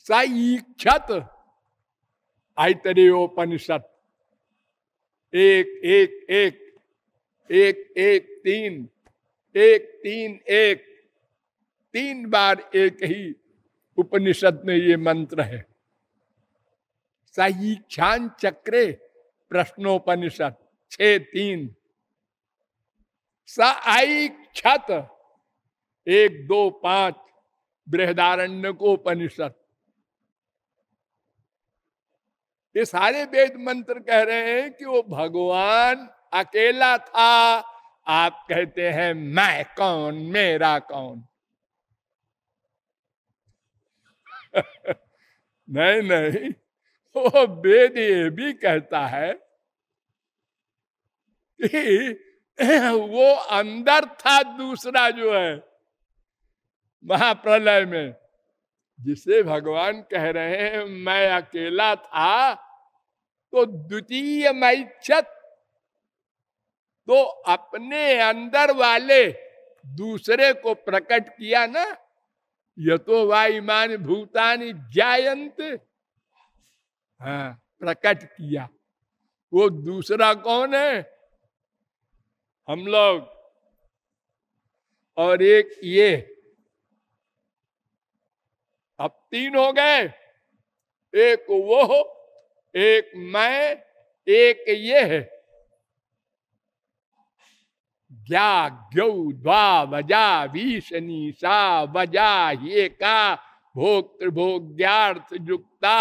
सईक्षत ऐतरेयोपनिषद 1-1-1 1-1-3 1-3-1 3 बार एक ही उपनिषद में ये मंत्र है। सईक्षान चक्रे प्रश्नोपनिषद 6-3 सईक्षत 1-2-5 बृहदारण्यकोपनिषद। ये सारे वेद मंत्र कह रहे हैं कि वो भगवान अकेला था। आप कहते हैं मैं कौन, मेरा कौन। नहीं नहीं, वो वेद ये भी कहता है कि वो अंदर था दूसरा जो है महाप्रलय में, जिसे भगवान कह रहे हैं मैं अकेला था, तो द्वितीय मैच्छत, तो अपने अंदर वाले दूसरे को प्रकट किया ना। यतो वा इमानि भूतानि जायन्ते, हाँ प्रकट किया। वो दूसरा कौन है? हम लोग। और एक ये, अब 3 हो गए। एक वो, एक मैं, एक ये है। ज्ञा ज्ञौ द्वा वजा भीषणी सा वजा ये का भोक्तृभोग्यार्थ युक्ता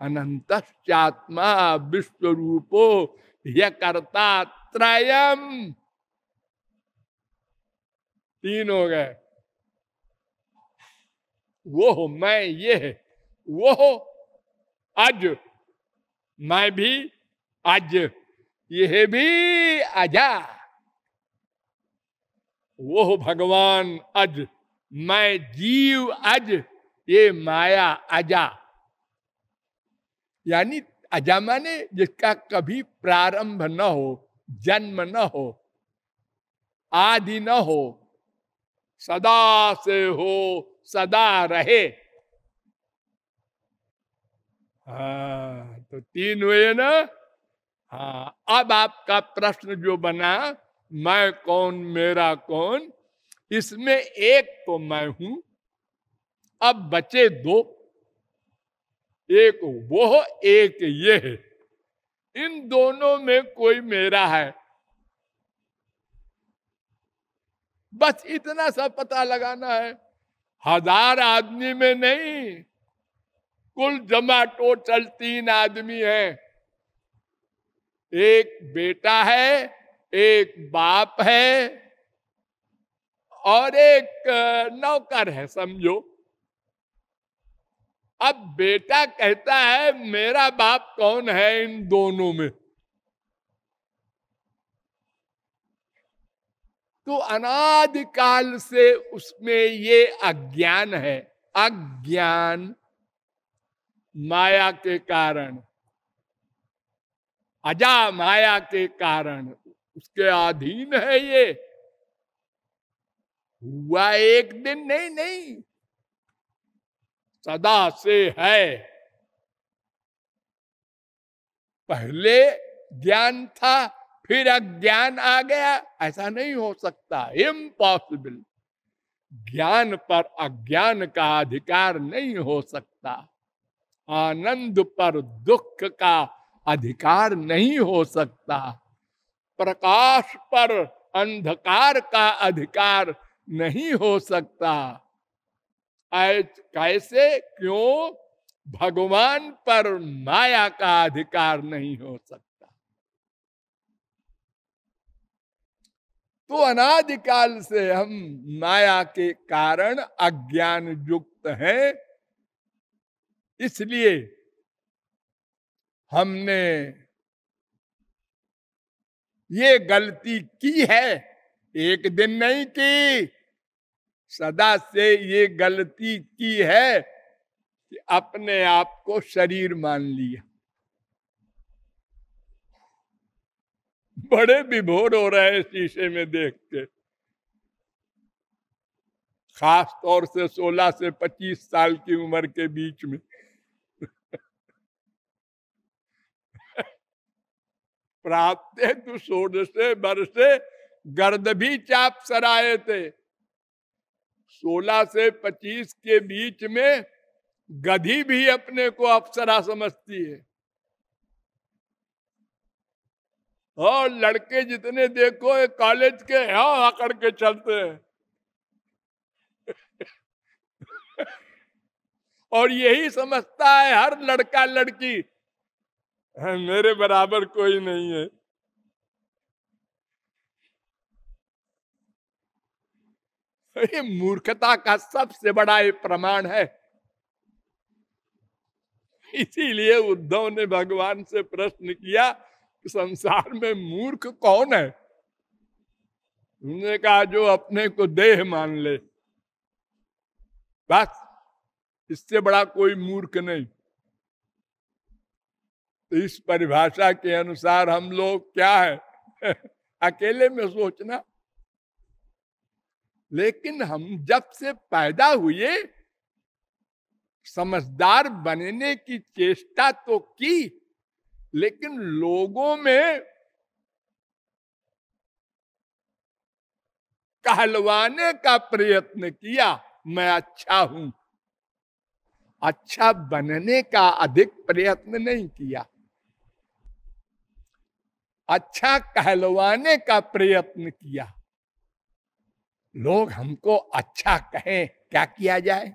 अनंतश्चात्मा विश्वरूपो य कर्ता त्रयम्। 3 हो गए। वो मैं ये है, वो अज, मैं भी अज, ये भी अजा। वो भगवान अज, मैं जीव अज, ये माया अजा। यानी अजा माने जिसका कभी प्रारंभ न हो, जन्म न हो, आदि न हो, सदा से हो, सदा रहे। हाँ, तो 3 हुए ना। हाँ, अब आपका प्रश्न जो बना मैं कौन, मेरा कौन, इसमें एक तो मैं हूं, अब बचे 2, एक वो, एक ये है। इन दोनों में कोई मेरा है, बस इतना सा पता लगाना है। 1000 आदमी में नहीं, कुल जमा टोटल 3 आदमी हैं। एक बेटा है, एक बाप है, और एक नौकर है, समझो। अब बेटा कहता है मेरा बाप कौन है इन दोनों में? तो अनादिकाल से उसमें ये अज्ञान है। अज्ञान माया के कारण, अजा माया के कारण उसके अधीन है। ये हुआ एक दिन नहीं, नहीं, सदा से है। पहले ज्ञान था, फिर अज्ञान आ गया, ऐसा नहीं हो सकता, इम्पॉसिबल। ज्ञान पर अज्ञान का अधिकार नहीं हो सकता। आनंद पर दुख का अधिकार नहीं हो सकता। प्रकाश पर अंधकार का अधिकार नहीं हो सकता। कैसे? क्यों? भगवान पर माया का अधिकार नहीं हो सकता। तो अनादिकाल से हम माया के कारण अज्ञान युक्त हैं। इसलिए हमने ये गलती की है, एक दिन नहीं की, सदा से ये गलती की है। कि अपने आप को शरीर मान लिया। बड़े विभोर हो रहे हैं शीशे में देख के, खास तौर से 16 से 25 साल की उम्र के बीच में। प्राप्त तु षोडशे वर्षे गर्द भी चाप सराये थे। 16 से 25 के बीच में गधी भी अपने को अप्सरा समझती है। और लड़के जितने देखो कॉलेज के यहाँ आकर के चलते हैं। और यही समझता है हर लड़का लड़की मेरे बराबर कोई नहीं है। ये मूर्खता का सबसे बड़ा ये प्रमाण है। इसीलिए उद्धव ने भगवान से प्रश्न किया कि संसार में मूर्ख कौन है? उन्होंने कहा जो अपने को देह मान ले, बस, इससे बड़ा कोई मूर्ख नहीं। तो इस परिभाषा के अनुसार हम लोग क्या है अकेले में सोचना। लेकिन हम जब से पैदा हुए समझदार बनने की चेष्टा तो की, लेकिन लोगों में कहलवाने का प्रयत्न किया मैं अच्छा हूं। अच्छा बनने का अधिक प्रयत्न नहीं किया, अच्छा कहलवाने का प्रयत्न किया। लोग हमको अच्छा कहें, क्या किया जाए?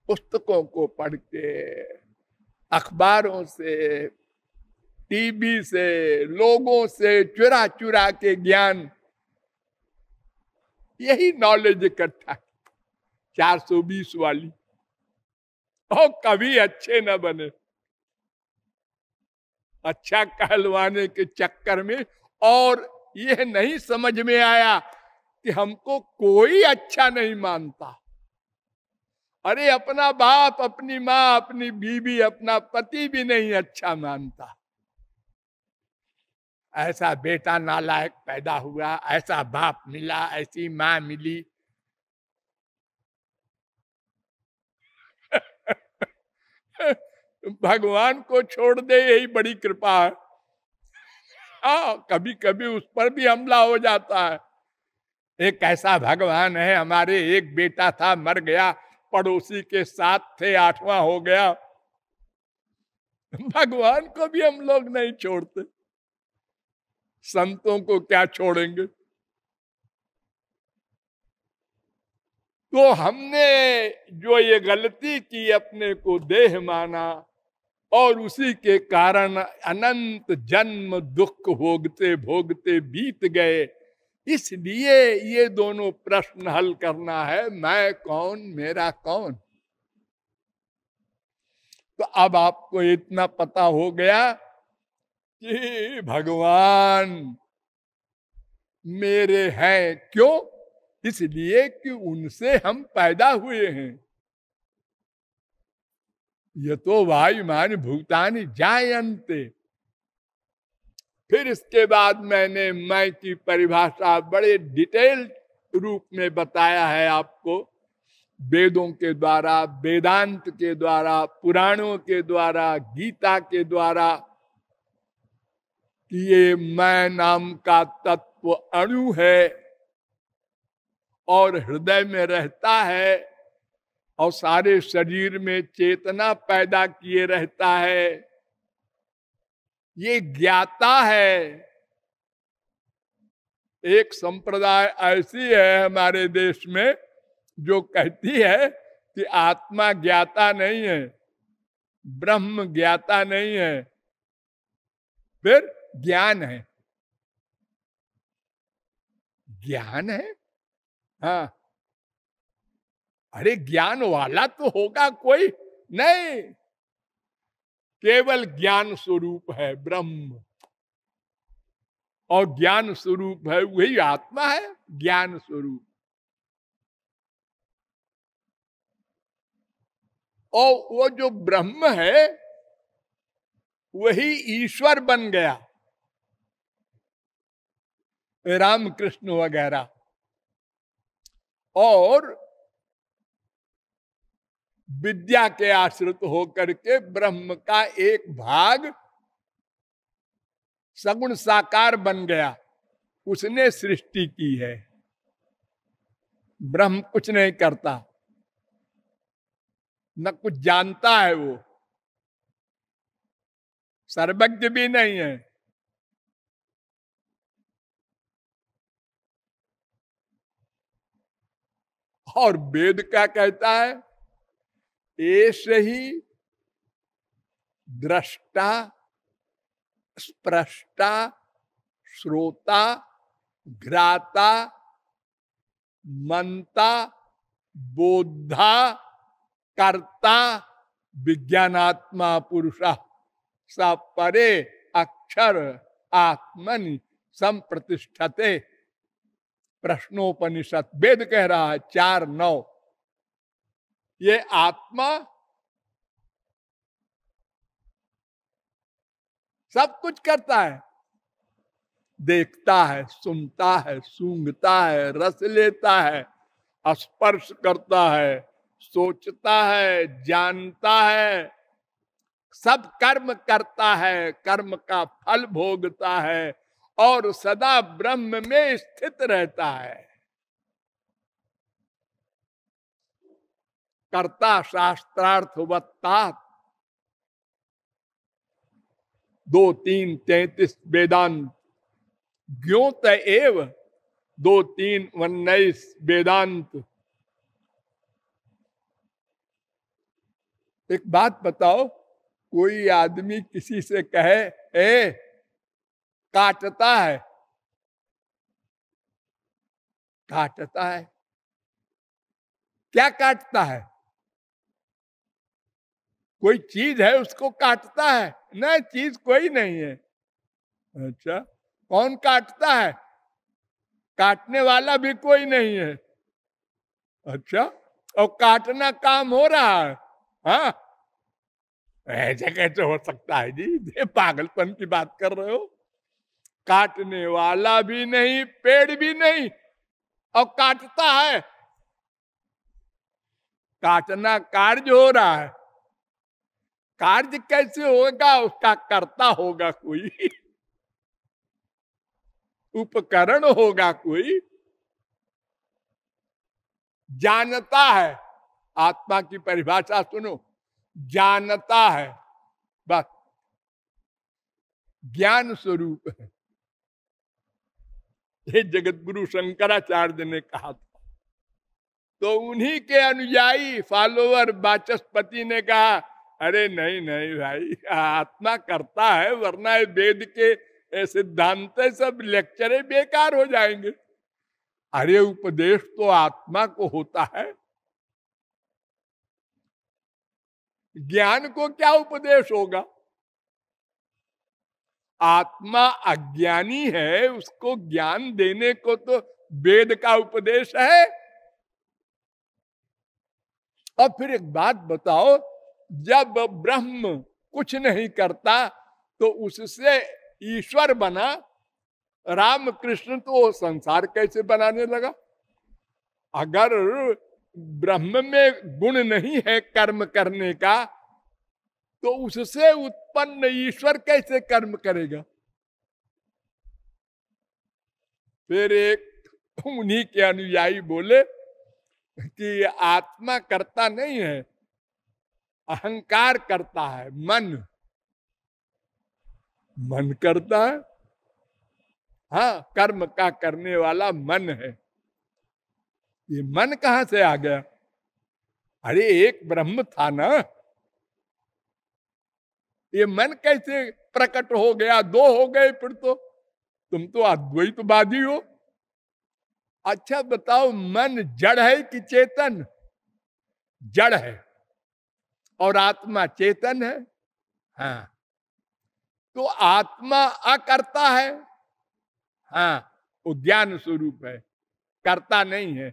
पुस्तकों को पढ़ के, अखबारों से, टीवी से, लोगों से चुरा चुरा के ज्ञान, यही नॉलेज इकट्ठा 420 वाली, और कभी अच्छे न बने। अच्छा कहलवाने के चक्कर में, और यह नहीं समझ में आया कि हमको कोई अच्छा नहीं मानता। अरे अपना बाप, अपनी माँ, अपनी बीवी, अपना पति भी नहीं अच्छा मानता। ऐसा बेटा नालायक पैदा हुआ, ऐसा बाप मिला, ऐसी माँ मिली। भगवान को छोड़ दे, यही बड़ी कृपा है। हाँ, कभी कभी उस पर भी हमला हो जाता है। एक ऐसा भगवान है, हमारे एक बेटा था मर गया, पड़ोसी के साथ थे 8वां हो गया। भगवान को भी हम लोग नहीं छोड़ते, संतों को क्या छोड़ेंगे? तो हमने जो ये गलती की, अपने को देह माना, और उसी के कारण अनंत जन्म दुख भोगते भोगते बीत गए। इसलिए ये दोनों प्रश्न हल करना है, मैं कौन, मेरा कौन। तो अब आपको इतना पता हो गया कि भगवान मेरे हैं। क्यों? इसलिए कि उनसे हम पैदा हुए हैं। ये तो वायुमान भूतानि जायन्ते। फिर इसके बाद मैंने मैं की परिभाषा बड़े डिटेल रूप में बताया है आपको, वेदों के द्वारा, वेदांत के द्वारा, पुराणों के द्वारा, गीता के द्वारा, कि ये मैं नाम का तत्व अणु है और हृदय में रहता है और सारे शरीर में चेतना पैदा किए रहता है। ये ज्ञाता है। एक संप्रदाय ऐसी है हमारे देश में जो कहती है कि आत्मा ज्ञाता नहीं है, ब्रह्म ज्ञाता नहीं है, फिर ज्ञान है। ज्ञान है, हाँ। अरे ज्ञान वाला तो होगा कोई नहीं, केवल ज्ञान स्वरूप है ब्रह्म, और ज्ञान स्वरूप है वही आत्मा है, ज्ञान स्वरूप। और वो जो ब्रह्म है वही ईश्वर बन गया, रामकृष्ण वगैरह। और विद्या के आश्रित होकर के ब्रह्म का एक भाग सगुण साकार बन गया, उसने सृष्टि की है। ब्रह्म कुछ नहीं करता, न कुछ जानता है, वो सर्वज्ञ भी नहीं है। और वेद क्या कहता है? ऐसे ही दृष्टा, स्प्रष्टा, श्रोता, घ्राता, मंता, बोधा, कर्ता, विज्ञानात्मा पुरुषा स परे अक्षर आत्मनि संप्रतिष्ठते। प्रश्नोपनिषद वेद कह रहा है 4:9। ये आत्मा सब कुछ करता है, देखता है, सुनता है, सूंघता है, रस लेता है, स्पर्श करता है, सोचता है, जानता है, सब कर्म करता है, कर्म का फल भोगता है और सदा ब्रह्म में स्थित रहता है। कर्ता शास्त्रार्थवत्ता 2:3-33 वेदांत। ज्ञोत एव 2:3-19 वेदांत। एक बात बताओ, कोई आदमी किसी से कहे ए काटता है, काटता है, क्या काटता है? कोई चीज है उसको काटता है? नहीं, चीज कोई नहीं है। अच्छा, कौन काटता है? काटने वाला भी कोई नहीं है। अच्छा, और काटना काम हो रहा है? हाँ, ऐसा कैसे हो सकता है जी? ये पागलपन की बात कर रहे हो। काटने वाला भी नहीं, पेड़ भी नहीं, और काटता है। काटना कार्य हो रहा है, कार्य कैसे होगा? उसका कर्ता होगा कोई, उपकरण होगा कोई। जानता है, आत्मा की परिभाषा सुनो, जानता है, बस ज्ञान स्वरूप है। ये जगत गुरु शंकराचार्य ने कहा था। तो उन्हीं के अनुयायी फॉलोअर वाचस्पति ने कहा अरे नहीं नहीं भाई, आत्मा करता है, वरना वेद के सिद्धांत सब लेक्चर बेकार हो जाएंगे। अरे उपदेश तो आत्मा को होता है, ज्ञान को क्या उपदेश होगा? आत्मा अज्ञानी है, उसको ज्ञान देने को तो वेद का उपदेश है। और फिर एक बात बताओ, जब ब्रह्म कुछ नहीं करता तो उससे ईश्वर बना, रामकृष्ण तो संसार कैसे बनाने लगा? अगर ब्रह्म में गुण नहीं है कर्म करने का, तो उससे उत्पन्न ईश्वर कैसे कर्म करेगा? फिर एक उन्हीं के अनुयायी बोले कि आत्मा करता नहीं है, अहंकार करता है, मन मन करता है। हाँ, कर्म का करने वाला मन है। ये मन कहां से आ गया? अरे एक ब्रह्म था ना, ये मन कैसे प्रकट हो गया? दो हो गए फिर तो, तुम तो अद्वैतवादी हो। अच्छा बताओ, मन जड़ है कि चेतन? जड़ है, और आत्मा चेतन है। हाँ, तो आत्मा अकर्ता है। हाँ, वो ज्ञान स्वरूप है, करता नहीं है।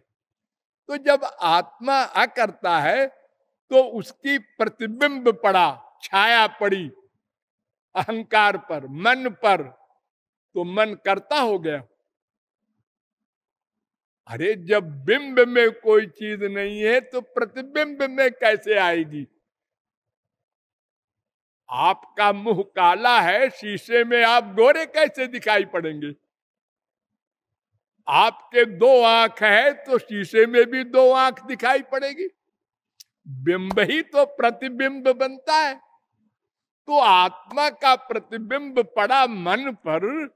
तो जब आत्मा अकर्ता है तो उसकी प्रतिबिंब पड़ा, छाया पड़ी अहंकार पर, मन पर, तो मन करता हो गया। अरे जब बिंब में कोई चीज नहीं है तो प्रतिबिंब में कैसे आएगी? आपका मुंह काला है, शीशे में आप गोरे कैसे दिखाई पड़ेंगे? आपके दो आंख है तो शीशे में भी दो आंख दिखाई पड़ेगी। बिंब ही तो प्रतिबिंब बनता है। तो आत्मा का प्रतिबिंब पड़ा मन पर,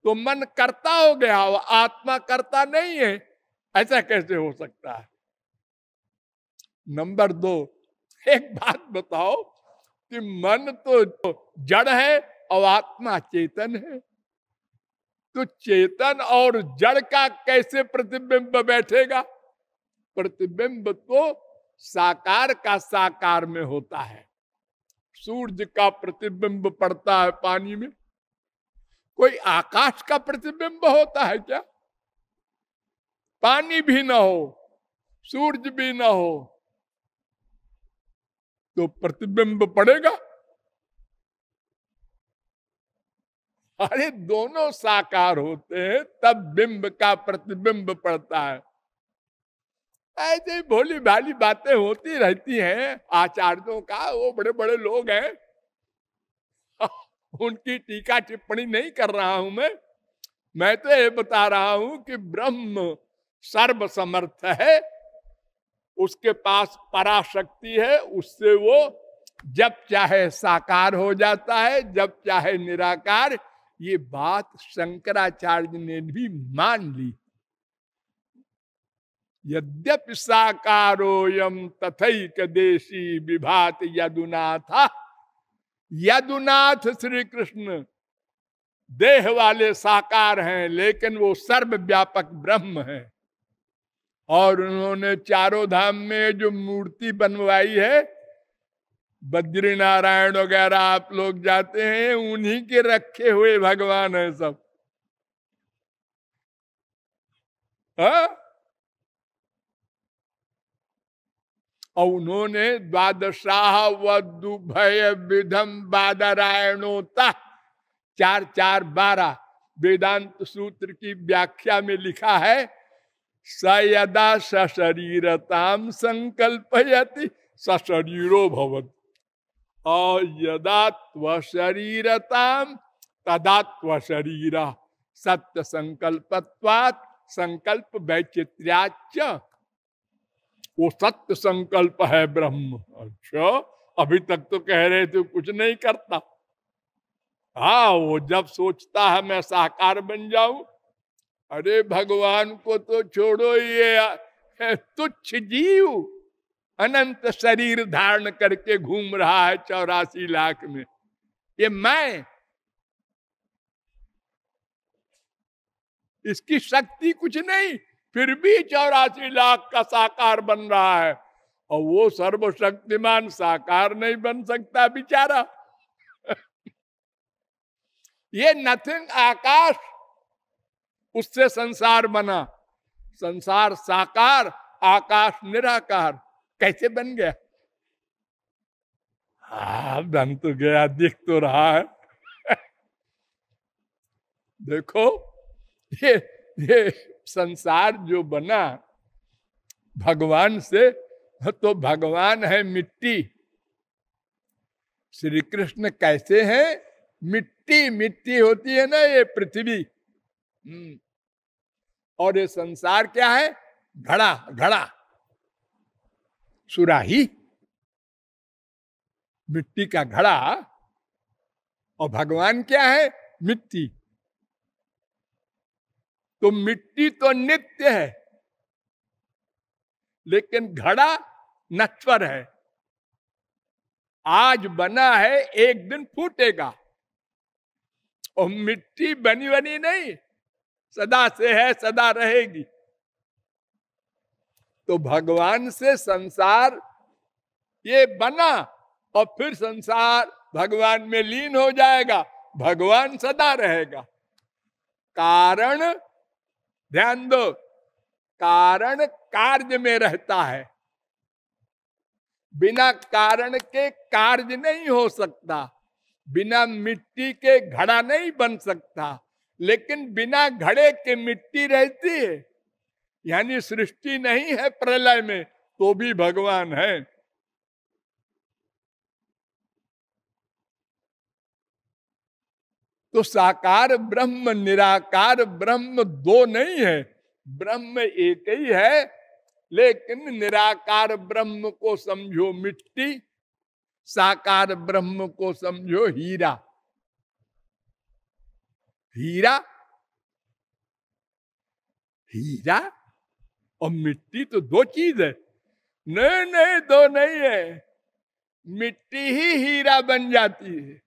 तो मन करता हो गया, आत्मा करता नहीं है। ऐसा कैसे हो सकता है? नंबर 2, एक बात बताओ कि मन तो जड़ है और आत्मा चेतन है, तो चेतन और जड़ का कैसे प्रतिबिंब बैठेगा? प्रतिबिंब तो साकार का साकार में होता है। सूरज का प्रतिबिंब पड़ता है पानी में, कोई आकाश का प्रतिबिंब होता है क्या? पानी भी ना हो, सूरज भी ना हो, तो प्रतिबिंब पड़ेगा? अरे दोनों साकार होते हैं तब बिंब का प्रतिबिंब पड़ता है। ऐसे भोली भाली बातें होती रहती हैं आचार्यों का, वो बड़े बड़े लोग हैं, उनकी टीका टिप्पणी नहीं कर रहा हूं मैं तो ये बता रहा हूं कि ब्रह्म सर्व समर्थ है, उसके पास पराशक्ति है, उससे वो जब चाहे साकार हो जाता है, जब चाहे निराकार। ये बात शंकराचार्य ने भी मान ली। यद्यपि साकारोयम तथैक देशी विभात यदुनाथ, यदुनाथ श्री कृष्ण देह वाले साकार हैं, लेकिन वो सर्वव्यापक ब्रह्म है। और उन्होंने चारों धाम में जो मूर्ति बनवाई है, बद्री नारायण वगैरह आप लोग जाते हैं, उन्हीं के रखे हुए भगवान है सब। हाँ? और उन्होंने द्वादशाह वदुभय विधम बादरायणोता 4-4-12 वेदांत सूत्र की व्याख्या में लिखा है, सयदा सशरीरताम संकल्पयति सशरीरो भवति और यदा त्व शरीरताम तदा त्व शरीरा सत्य संकल्पत्वात् संकल्प वैचित्र्याच्च। वो सत्य संकल्प है ब्रह्म। अच्छा, अभी तक तो कह रहे थे कुछ नहीं करता। हाँ, वो जब सोचता है मैं साकार बन जाऊं, अरे भगवान को तो छोड़ो, ये तुच्छ जीव अनंत शरीर धारण करके घूम रहा है 84 लाख में। ये मैं, इसकी शक्ति कुछ नहीं, फिर भी 84 लाख का साकार बन रहा है। और वो सर्वशक्तिमान साकार नहीं बन सकता बेचारा। ये नथिंग आकाश, उससे संसार बना। संसार साकार, आकाश निराकार, कैसे बन गया? हाँ, बन तो गया, दिख तो रहा है। देखो ये संसार जो बना भगवान से, तो भगवान है मिट्टी, श्री कृष्ण कैसे हैं? मिट्टी। मिट्टी होती है ना ये पृथ्वी, और ये संसार क्या है? घड़ा, घड़ा, सुराही, मिट्टी का घड़ा। और भगवान क्या है? मिट्टी। तो मिट्टी तो नित्य है, लेकिन घड़ा नश्वर है। आज बना है, एक दिन फूटेगा। और मिट्टी बनी बनी नहीं, सदा से है, सदा रहेगी। तो भगवान से संसार ये बना और फिर संसार भगवान में लीन हो जाएगा, भगवान सदा रहेगा। कारण, ध्यान दो, कारण कार्य में रहता है। बिना कारण के कार्य नहीं हो सकता, बिना मिट्टी के घड़ा नहीं बन सकता, लेकिन बिना घड़े के मिट्टी रहती है। यानी सृष्टि नहीं है प्रलय में तो भी भगवान है। तो साकार ब्रह्म निराकार ब्रह्म दो नहीं है, ब्रह्म एक ही है। लेकिन निराकार ब्रह्म को समझो मिट्टी, साकार ब्रह्म को समझो हीरा। हीरा हीरा और मिट्टी तो दो चीज है। नहीं नहीं, दो नहीं है, मिट्टी ही हीरा बन जाती है।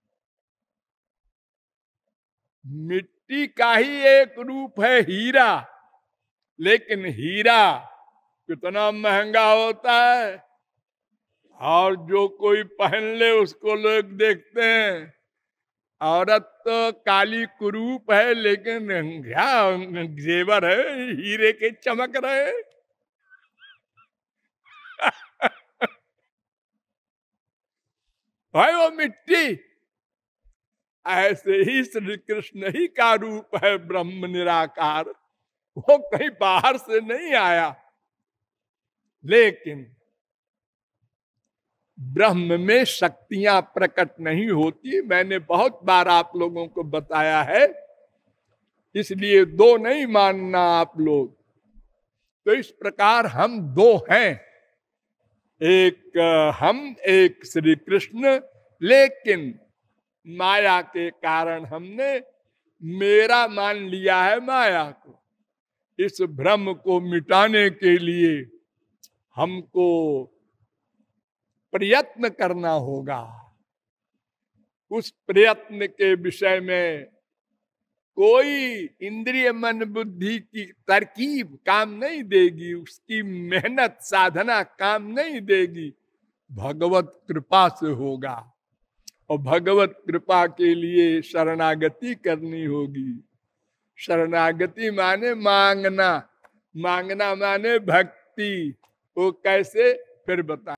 मिट्टी का ही एक रूप है हीरा, लेकिन हीरा कितना महंगा होता है, और जो कोई पहन ले उसको लोग देखते हैं औरत तो काली कुरूप है, लेकिन क्या जेवर है, हीरे के चमक रहे। भाई वो मिट्टी, ऐसे ही श्री कृष्ण ही का रूप है ब्रह्म निराकार। वो कहीं बाहर से नहीं आया, लेकिन ब्रह्म में शक्तियां प्रकट नहीं होती। मैंने बहुत बार आप लोगों को बताया है, इसलिए दो नहीं मानना आप लोग। तो इस प्रकार हम दो हैं, एक हम, एक श्री कृष्ण, लेकिन माया के कारण हमने मेरा मान लिया है माया को। इस भ्रम को मिटाने के लिए हमको प्रयत्न करना होगा। उस प्रयत्न के विषय में कोई इंद्रिय मन बुद्धि की तरकीब काम नहीं देगी, उसकी मेहनत साधना काम नहीं देगी, भगवत कृपा से होगा। और भगवत कृपा के लिए शरणागति करनी होगी। शरणागति माने मांगना, मांगना माने भक्ति। वो कैसे, फिर बता।